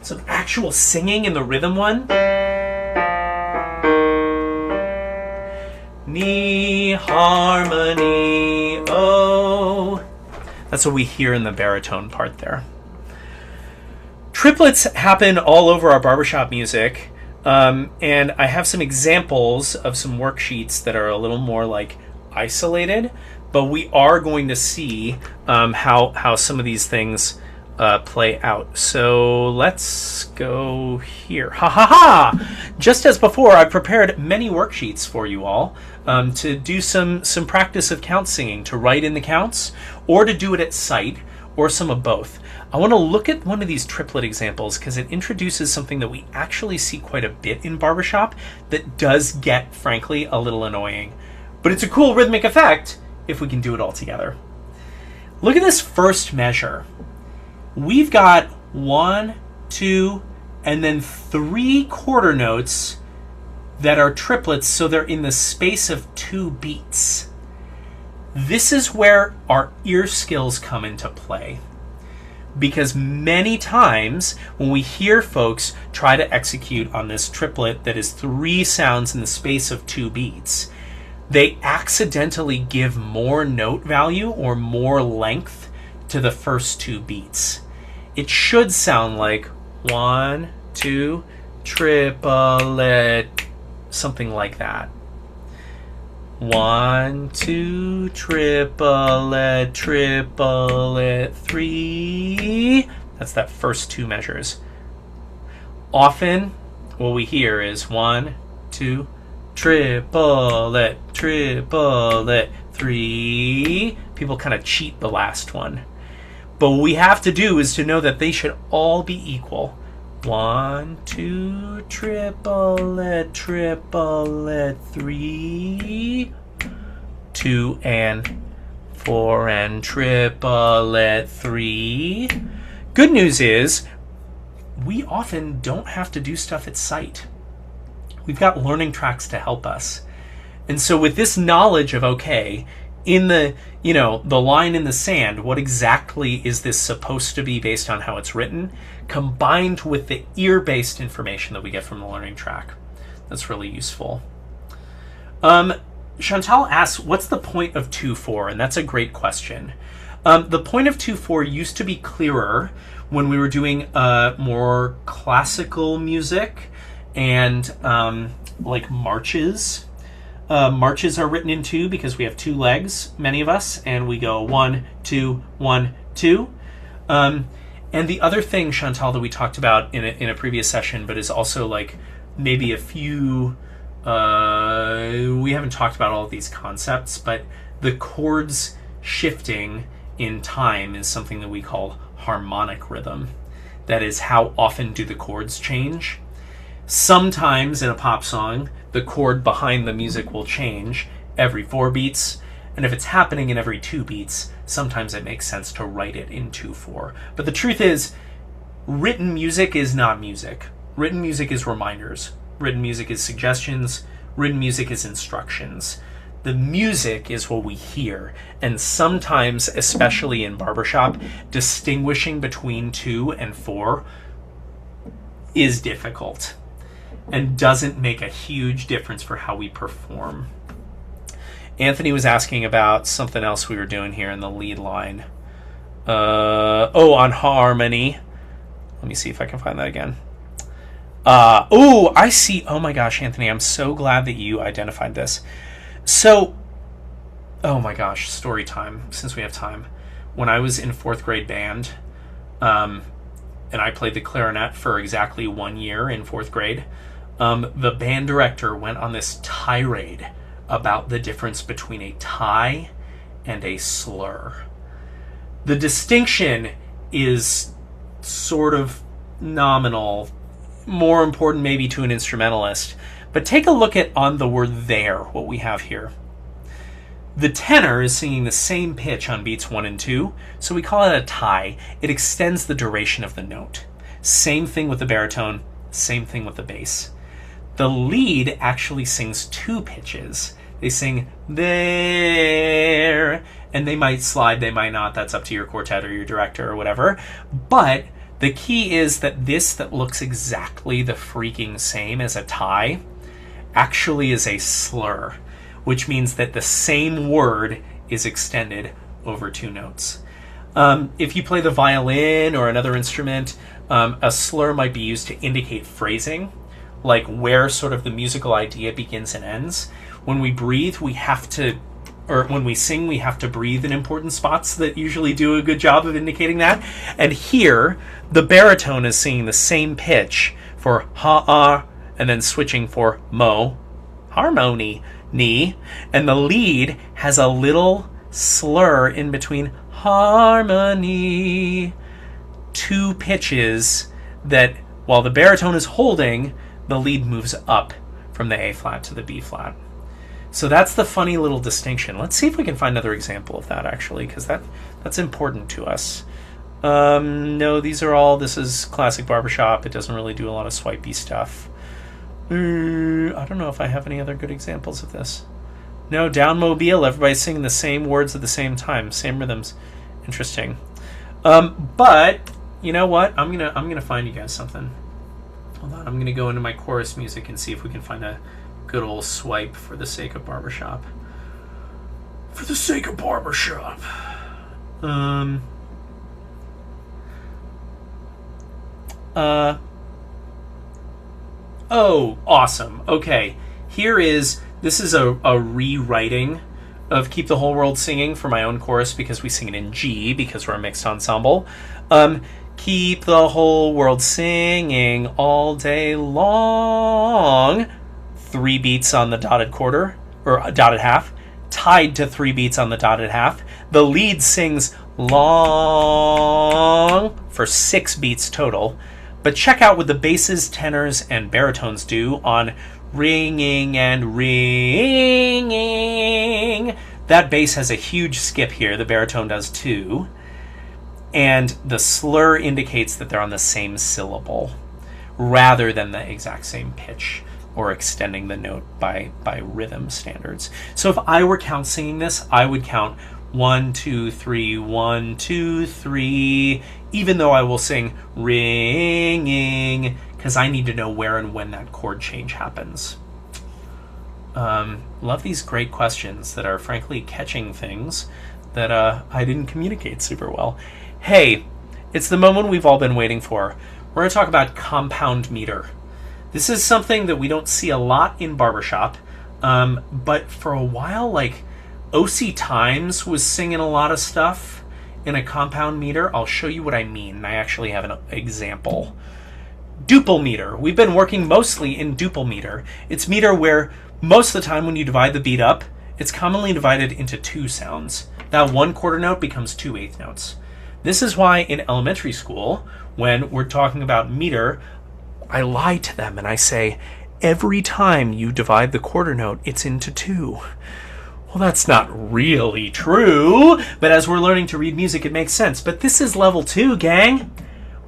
[SPEAKER 1] some actual singing in the rhythm one. Ni harmony oh. That's what we hear in the baritone part there. Triplets happen all over our barbershop music, and I have some examples of some worksheets that are a little more like isolated, but we are going to see how some of these things play out. So let's go here. Ha ha ha! Just as before, I prepared many worksheets for you all to do some practice of count singing, to write in the counts, or to do it at sight, or some of both. I want to look at one of these triplet examples because it introduces something that we actually see quite a bit in barbershop that does get, frankly, a little annoying. But it's a cool rhythmic effect if we can do it all together. Look at this first measure. We've got 1, 2, and then 3 quarter notes that are triplets, so they're in the space of 2 beats. This is where our ear skills come into play. Because many times when we hear folks try to execute on this triplet that is 3 sounds in the space of 2 beats, they accidentally give more note value or more length to the first 2 beats. It should sound like 1, 2, triplet, something like that. 1, 2, triplet, triplet, 3. That's that first 2 measures. Often, what we hear is 1, 2, triplet, triplet, 3. People kind of cheat the last one. But what we have to do is to know that they should all be equal. 1, 2, triplet, triplet, 3, 2 and 4 and triplet, 3. Good news is we often don't have to do stuff at sight. We've got learning tracks to help us. And so with this knowledge of, okay, in the line in the sand, what exactly is this supposed to be based on how it's written, combined with the ear-based information that we get from the learning track. That's really useful. Chantal asks, what's the point of 2/4? And that's a great question. The point of 2/4 used to be clearer when we were doing more classical music and like marches. Marches are written in 2 because we have 2 legs, many of us, and we go 1, 2, 1, 2. And the other thing, Chantal, that we talked about in a previous session, but is also like maybe a few... we haven't talked about all of these concepts, but the chords shifting in time is something that we call harmonic rhythm. That is, how often do the chords change? Sometimes in a pop song, the chord behind the music will change every 4 beats, and if it's happening in every 2 beats, sometimes it makes sense to write it in 2/4. But the truth is, written music is not music. Written music is reminders. Written music is suggestions. Written music is instructions. The music is what we hear, and sometimes, especially in barbershop, distinguishing between 2 and 4 is difficult and doesn't make a huge difference for how we perform. Anthony was asking about something else we were doing here in the lead line. On harmony. Let me see if I can find that again. I see. Oh my gosh, Anthony, I'm so glad that you identified this. So, oh my gosh, story time, since we have time. When I was in 4th grade band, and I played the clarinet for exactly 1 year in 4th grade, the band director went on this tirade about the difference between a tie and a slur. The distinction is sort of nominal, more important maybe to an instrumentalist, but take a look at on the word there, what we have here. The tenor is singing the same pitch on beats 1 and 2, so we call it a tie. It extends the duration of the note. Same thing with the baritone, same thing with the bass. The lead actually sings 2 pitches. They sing there, and they might slide, they might not, that's up to your quartet or your director or whatever, but the key is that this that looks exactly the freaking same as a tie actually is a slur, which means that the same word is extended over 2 notes. If you play the violin or another instrument, a slur might be used to indicate phrasing, like where sort of the musical idea begins and ends. When we breathe, we have to, or when we sing, we have to breathe in important spots that usually do a good job of indicating that. And here, the baritone is singing the same pitch for ha-ah, and then switching for mo, harmony, ni, and the lead has a little slur in between harmony, 2 pitches that while the baritone is holding, the lead moves up from the A flat to the B flat. So that's the funny little distinction. Let's see if we can find another example of that, actually, because that's important to us. No, this is classic barbershop. It doesn't really do a lot of swipey stuff. I don't know if I have any other good examples of this. No, down Mobile, everybody's singing the same words at the same time, same rhythms. Interesting. But you know what? I'm gonna find you guys something. Hold on, I'm gonna go into my chorus music and see if we can find a good old swipe for the sake of barbershop. For the sake of barbershop. Oh, awesome. Okay, this is a rewriting of Keep the Whole World Singing for my own chorus because we sing it in G because we're a mixed ensemble. Keep the whole world singing all day long. 3 beats on the dotted quarter, or dotted half, tied to 3 beats on the dotted half. The lead sings long for 6 beats total. But check out what the basses, tenors, and baritones do on ringing and ringing. That bass has a huge skip here. The baritone does too. And the slur indicates that they're on the same syllable rather than the exact same pitch or extending the note by rhythm standards. So if I were count singing this, I would count 1, 2, 3, 1, 2, 3, even though I will sing ringing, because I need to know where and when that chord change happens. Love these great questions that are frankly catching things that I didn't communicate super well. Hey, it's the moment we've all been waiting for. We're going to talk about compound meter. This is something that we don't see a lot in barbershop, But for a while, like, OC Times was singing a lot of stuff in a compound meter. I'll show you what I mean. I actually have an example. Duple meter. We've been working mostly in duple meter. It's meter where most of the time when you divide the beat up, it's commonly divided into two sounds. That one quarter note becomes two eighth notes. This is why in elementary school, when we're talking about meter, I lie to them and I say, every time you divide the quarter note, it's into two. Well, that's not really true, but as we're learning to read music, it makes sense. But this is level 2, gang.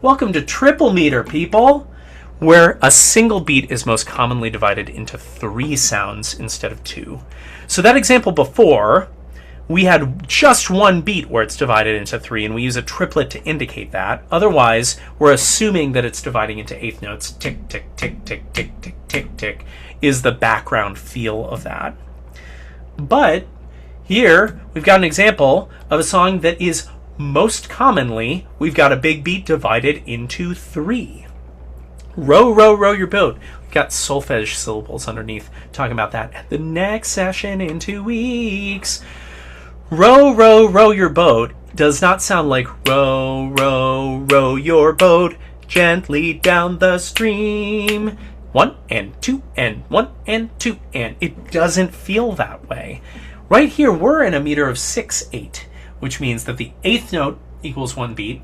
[SPEAKER 1] Welcome to triple meter, people, where a single beat is most commonly divided into 3 sounds instead of 2. So that example before, we had just one beat where it's divided into 3, and we use a triplet to indicate that. Otherwise, we're assuming that it's dividing into eighth notes. Tick, tick, tick, tick, tick, tick, tick, tick is the background feel of that. But here, we've got an example of a song that is most commonly, we've got a big beat divided into 3. Row, row, row your boat. We've got solfege syllables underneath talking about that. At the next session in 2 weeks. Row, row, row your boat does not sound like row, row, row your boat gently down the stream. 1 and 2 and 1 and 2 and it doesn't feel that way. Right here we're in a meter of 6/8, which means that the eighth note equals 1 beat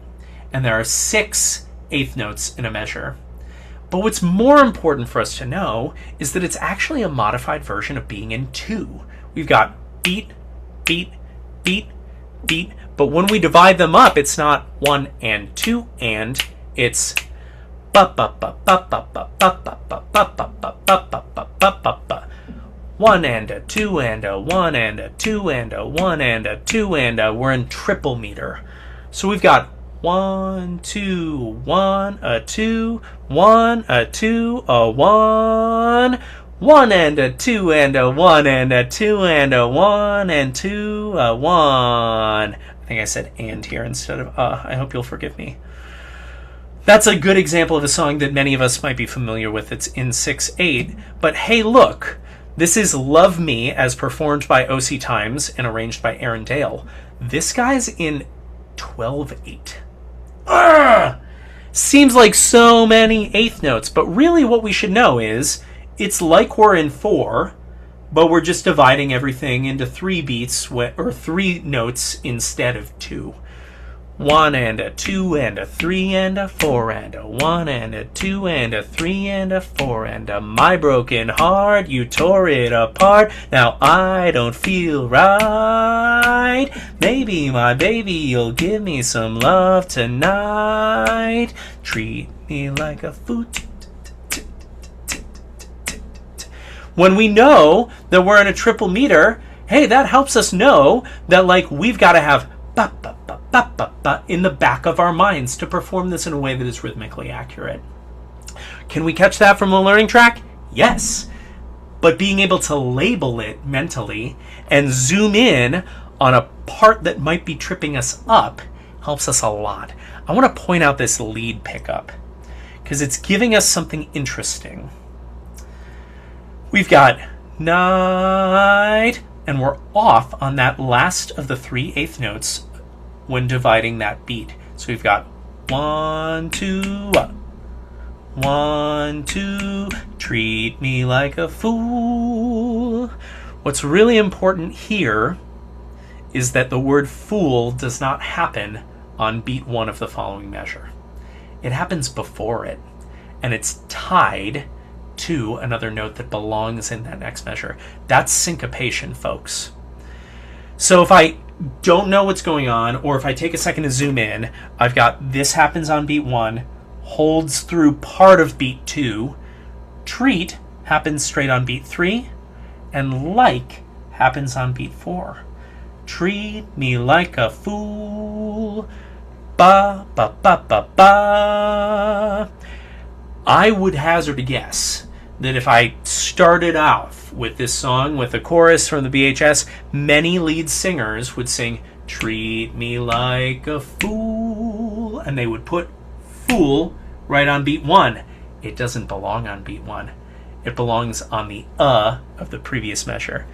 [SPEAKER 1] and there are 6 eighth notes in a measure. But what's more important for us to know is that it's actually a modified version of being in 2. We've got beat, beat, beat, beat, but when we divide them up, it's not 1 and 2 and, it's ba ba ba ba ba ba ba ba ba ba ba ba ba ba ba ba. 1 and a 2 and a 1 and a 2 and a 1 and a 2 and a, we're in triple meter. So we've got 1, 2, 1, a 2, 1, a 2, a 1, 1 and a 2 and a 1 and a 2 and a 1 and 2, a 1. I think I said and here instead of I hope you'll forgive me. That's a good example of a song that many of us might be familiar with. It's in 6/8. But hey, look, this is Love Me as performed by OC Times and arranged by Aaron Dale. This guy's in 12/8. Seems like so many eighth notes, but really what we should know is it's like we're in 4, but we're just dividing everything into 3 beats or 3 notes instead of 2. 1 and a 2 and a 3 and a 4 and a 1 and a 2 and a 3 and a 4 and a my broken heart, you tore it apart. Now I don't feel right. Maybe my baby, you'll give me some love tonight. Treat me like a fool. When we know that we're in a triple meter, hey, that helps us know that like we've got to have ba ba ba ba ba ba in the back of our minds to perform this in a way that is rhythmically accurate. Can we catch that from a learning track? Yes. But being able to label it mentally and zoom in on a part that might be tripping us up helps us a lot. I want to point out this lead pickup because it's giving us something interesting. We've got night, and we're off on that last of the 3 eighth notes when dividing that beat. So we've got 1, 2, 1, 2, treat me like a fool. What's really important here is that the word fool does not happen on beat 1 of the following measure. It happens before it, and it's tied to another note that belongs in that next measure. That's syncopation, folks. So if I don't know what's going on, or if I take a second to zoom in, I've got this happens on beat 1, holds through part of beat 2, treat happens straight on beat 3, and like happens on beat 4. Treat me like a fool, ba ba ba ba ba. I would hazard a guess that if I started off with this song with a chorus from the BHS, many lead singers would sing, treat me like a fool, and they would put fool right on beat 1. It doesn't belong on beat 1. It belongs on the of the previous measure.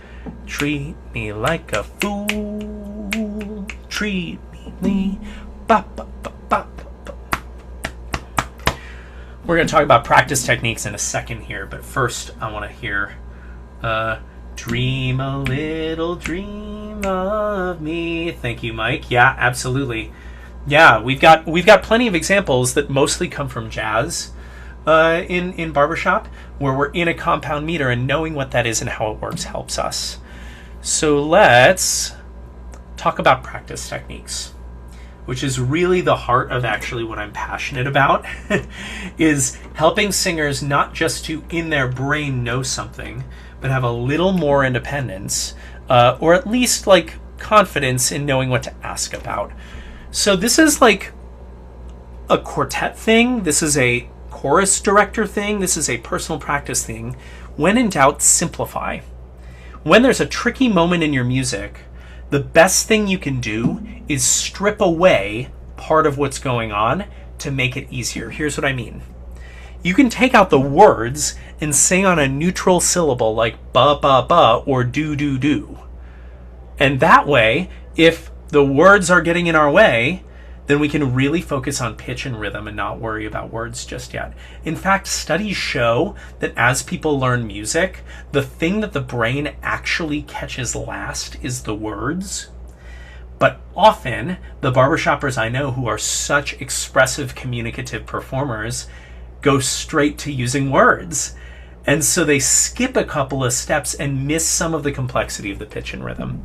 [SPEAKER 1] Treat me like a fool. Treat me. Ba, ba, ba, ba, ba. We're going to talk about practice techniques in a second here, but first I want to hear Dream a Little Dream of Me. Thank you, Mike. Yeah, absolutely. Yeah, we've got plenty of examples that mostly come from jazz in barbershop, where we're in a compound meter, and knowing what that is and how it works helps us. So let's talk about practice techniques, which is really the heart of actually what I'm passionate about, is helping singers not just to, in their brain, know something, but have a little more independence, or at least like confidence in knowing what to ask about. So this is like a quartet thing. This is a chorus director thing. This is a personal practice thing. When in doubt, simplify. When there's a tricky moment in your music, the best thing you can do is strip away part of what's going on to make it easier. Here's what I mean. You can take out the words and sing on a neutral syllable like ba ba ba or do do do. And that way, if the words are getting in our way, then we can really focus on pitch and rhythm and not worry about words just yet. In fact, studies show that as people learn music, the thing that the brain actually catches last is the words. But often, the barbershoppers I know who are such expressive, communicative performers go straight to using words. And so they skip a couple of steps and miss some of the complexity of the pitch and rhythm.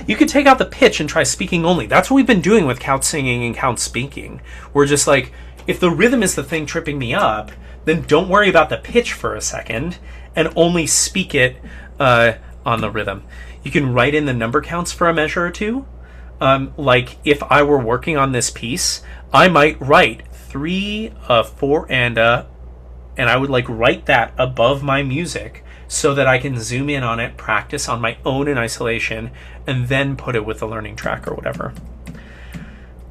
[SPEAKER 1] You could take out the pitch and try speaking only. That's what we've been doing with count singing and count speaking. We're just like, if the rhythm is the thing tripping me up, then don't worry about the pitch for a second and only speak it on the rhythm. You can write in the number counts for a measure or two. Like if I were working on this piece, I might write 3, 4, and I would like write that above my music so that I can zoom in on it, practice on my own in isolation, and then put it with the learning track or whatever.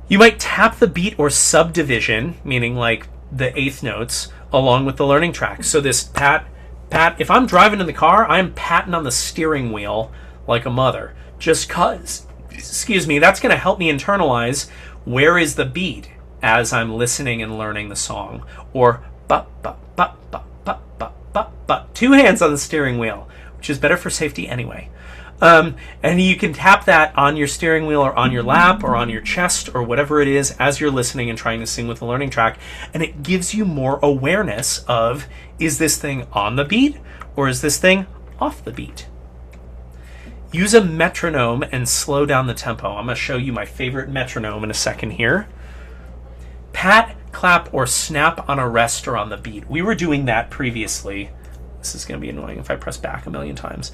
[SPEAKER 1] You might tap the beat or subdivision, meaning like the eighth notes, along with the learning track. So this pat, if I'm driving in the car, I'm patting on the steering wheel like a mother. Just cause, that's going to help me internalize where is the beat as I'm listening and learning the song. Or ba ba ba ba ba ba ba ba. 2 hands on the steering wheel, which is better for safety anyway. And you can tap that on your steering wheel or on your lap or on your chest or whatever it is as you're listening and trying to sing with the learning track. And it gives you more awareness of, is this thing on the beat or is this thing off the beat? Use a metronome and slow down the tempo. I'm going to show you my favorite metronome in a second here. Pat, clap, or snap on a rest or on the beat. We were doing that previously. This is going to be annoying if I press back a million times.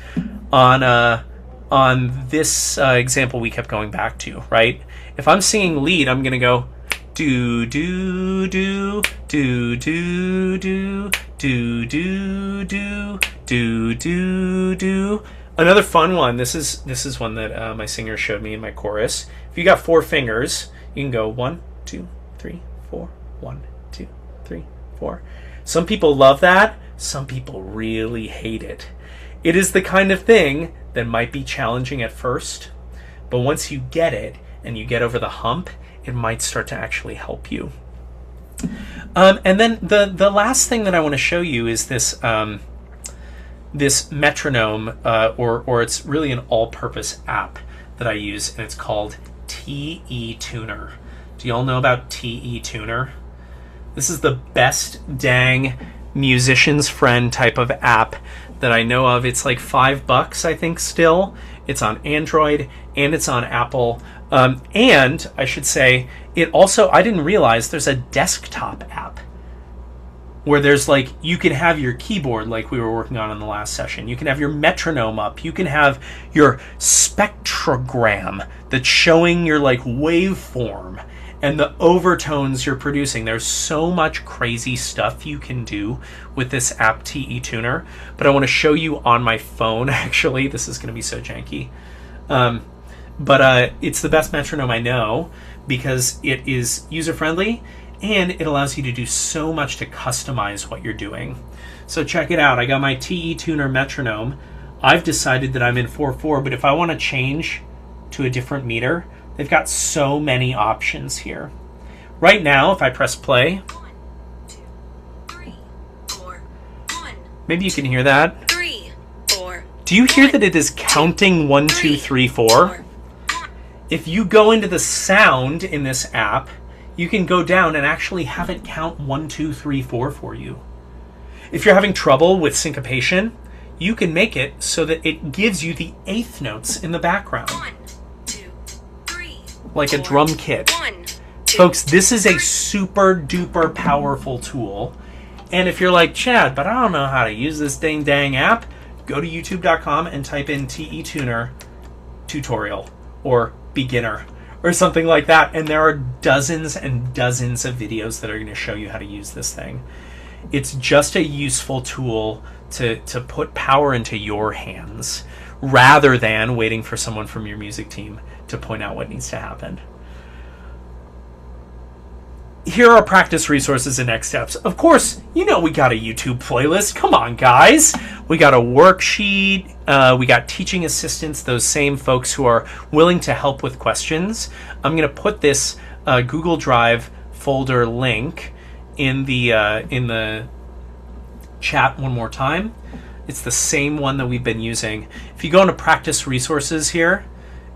[SPEAKER 1] On this example we kept going back to, right? If I'm singing lead, I'm going to go do, do, do, do, do, do, do, do, do, do, do, do. Another fun one, this is one that my singer showed me in my chorus. If you got 4 fingers, you can go 1, 2, 3, 4, 1, 2, 3, 4. Some people love that. Some people really hate it. It is the kind of thing that might be challenging at first, but once you get it and you get over the hump, it might start to actually help you. And then the last thing that I want to show you is this this metronome, or it's really an all-purpose app that I use, and it's called TE Tuner. Do y'all know about TE Tuner? This is the best dang musician's friend type of app that I know of. It's like $5, I think, still. It's on Android and it's on Apple. And I should say, it also, I didn't realize there's a desktop app where there's like, you can have your keyboard like we were working on in the last session. You can have your metronome up. You can have your spectrogram that's showing your like waveform and the overtones you're producing. There's so much crazy stuff you can do with this app TE Tuner, but I want to show you on my phone, actually. This is going to be so janky. But it's the best metronome I know because it is user-friendly and it allows you to do so much to customize what you're doing. So check it out. I got my TE Tuner metronome. I've decided that I'm in 4/4, but if I want to change to a different meter, they've got so many options here. Right now, if I press play,
[SPEAKER 3] 1, 2, 3, 4, 1.
[SPEAKER 1] Maybe you can hear that.
[SPEAKER 3] 3, 4.
[SPEAKER 1] Do you hear that it is counting 1, 2, 3, 4? If you go into the sound in this app, you can go down and actually have it count 1, 2, 3, 4 for you. If you're having trouble with syncopation, you can make it so that it gives you the eighth notes in the background.
[SPEAKER 3] 1, 2, 3.
[SPEAKER 1] Like a drum kit.
[SPEAKER 3] 1, 2.
[SPEAKER 1] Folks, this is a super duper powerful tool. And if you're like, Chad, but I don't know how to use this dang app, go to youtube.com and type in TE Tuner tutorial or beginner or something like that. And there are dozens and dozens of videos that are going to show you how to use this thing. It's just a useful tool to put power into your hands rather than waiting for someone from your music team to point out what needs to happen. Here are practice resources and next steps. Of course, you know we got a YouTube playlist. Come on, guys. We got a worksheet. We got teaching assistants, those same folks who are willing to help with questions. I'm going to put this Google Drive folder link in the chat one more time. It's the same one that we've been using. If you go into practice resources here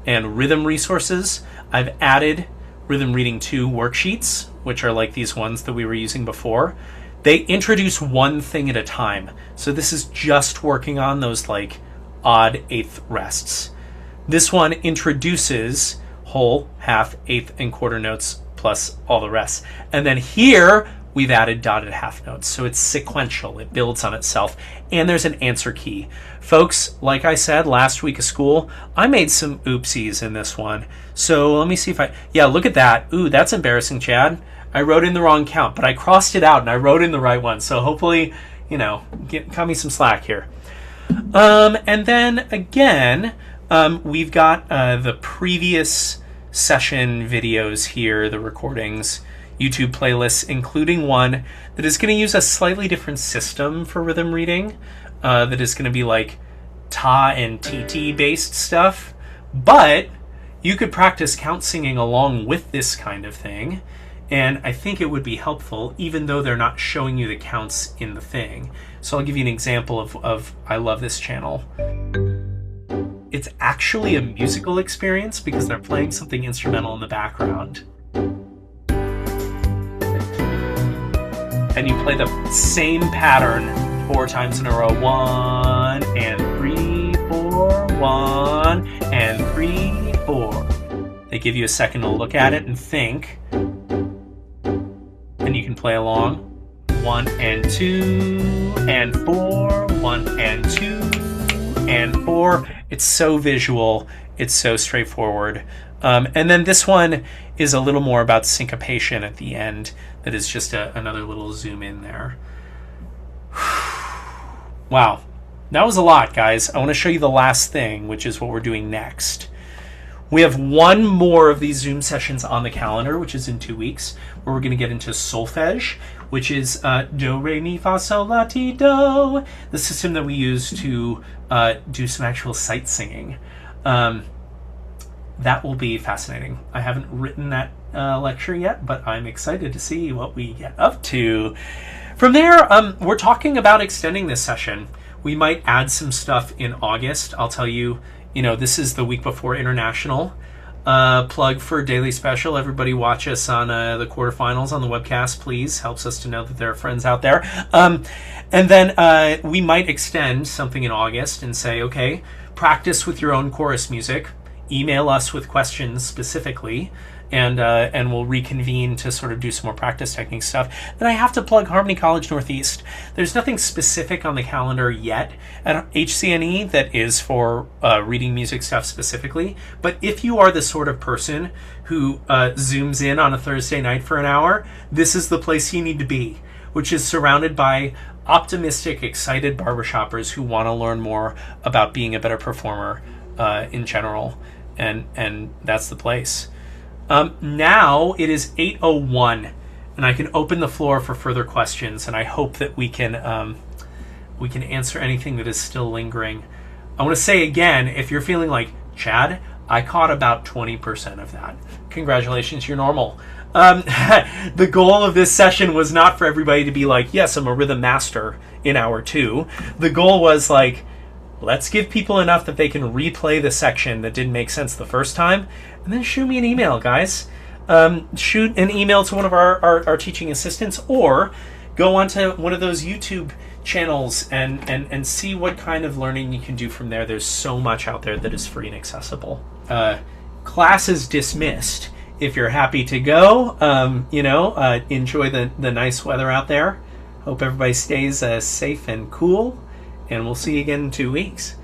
[SPEAKER 1] and rhythm resources, I've added Rhythm Reading 2 worksheets, which are like these ones that we were using before. They introduce one thing at a time. So this is just working on those like odd eighth rests. This one introduces whole, half, eighth, and quarter notes plus all the rest. And then here we've added dotted half notes. So it's sequential. It builds on itself. And there's an answer key. Folks, like I said, last week of school, I made some oopsies in this one. So let me see if yeah, look at that. Ooh, that's embarrassing, Chad. I wrote in the wrong count, but I crossed it out and I wrote in the right one. So hopefully, cut me some slack here. And then again, we've got the previous session videos here, the recordings, YouTube playlists, including one that is going to use a slightly different system for rhythm reading, that is going to be like ta and TT based stuff. But you could practice count singing along with this kind of thing. And I think it would be helpful, even though they're not showing you the counts in the thing. So I'll give you an example of I love this channel. It's actually a musical experience because they're playing something instrumental in the background. And you play the same pattern 4 times in a row. 1 and 3, 4, 1 and 3, 4. They give you a second to look at it and think. And you can play along. 1 and 2 and 4, 1 and 2 and 4. It's so visual. It's so straightforward. And then this one is a little more about syncopation at the end. That is just another little zoom in there. Wow. That was a lot, guys. I want to show you the last thing, which is what we're doing next. We have one more of these Zoom sessions on the calendar, which is in 2 weeks, where we're going to get into solfege, which is do, re, mi, fa, sol, la, ti, do, the system that we use to do some actual sight singing. That will be fascinating. I haven't written that lecture yet, but I'm excited to see what we get up to. From there, we're talking about extending this session. We might add some stuff in August. I'll tell you, this is the week before International. Plug for Daily Special. Everybody watch us on the quarterfinals on the webcast, please. Helps us to know that there are friends out there. And then we might extend something in August and say, okay, practice with your own chorus music. Email us with questions specifically, and we'll reconvene to sort of do some more practice technique stuff. Then I have to plug Harmony College Northeast. There's nothing specific on the calendar yet at HCNE that is for reading music stuff specifically. But if you are the sort of person who zooms in on a Thursday night for an hour, this is the place you need to be, which is surrounded by optimistic, excited barbershoppers who want to learn more about being a better performer in general. And that's the place. Now it is 8:01, and I can open the floor for further questions, and I hope that we can answer anything that is still lingering. I want to say again, if you're feeling like, Chad, I caught about 20% of that. Congratulations, you're normal. The goal of this session was not for everybody to be like, yes, I'm a rhythm master in hour 2. The goal was like, let's give people enough that they can replay the section that didn't make sense the first time, and then shoot me an email, guys. Shoot an email to one of our teaching assistants, or go onto one of those YouTube channels and see what kind of learning you can do from there. There's so much out there that is free and accessible. Class is dismissed. If you're happy to go, enjoy the nice weather out there. Hope everybody stays safe and cool, and we'll see you again in 2 weeks.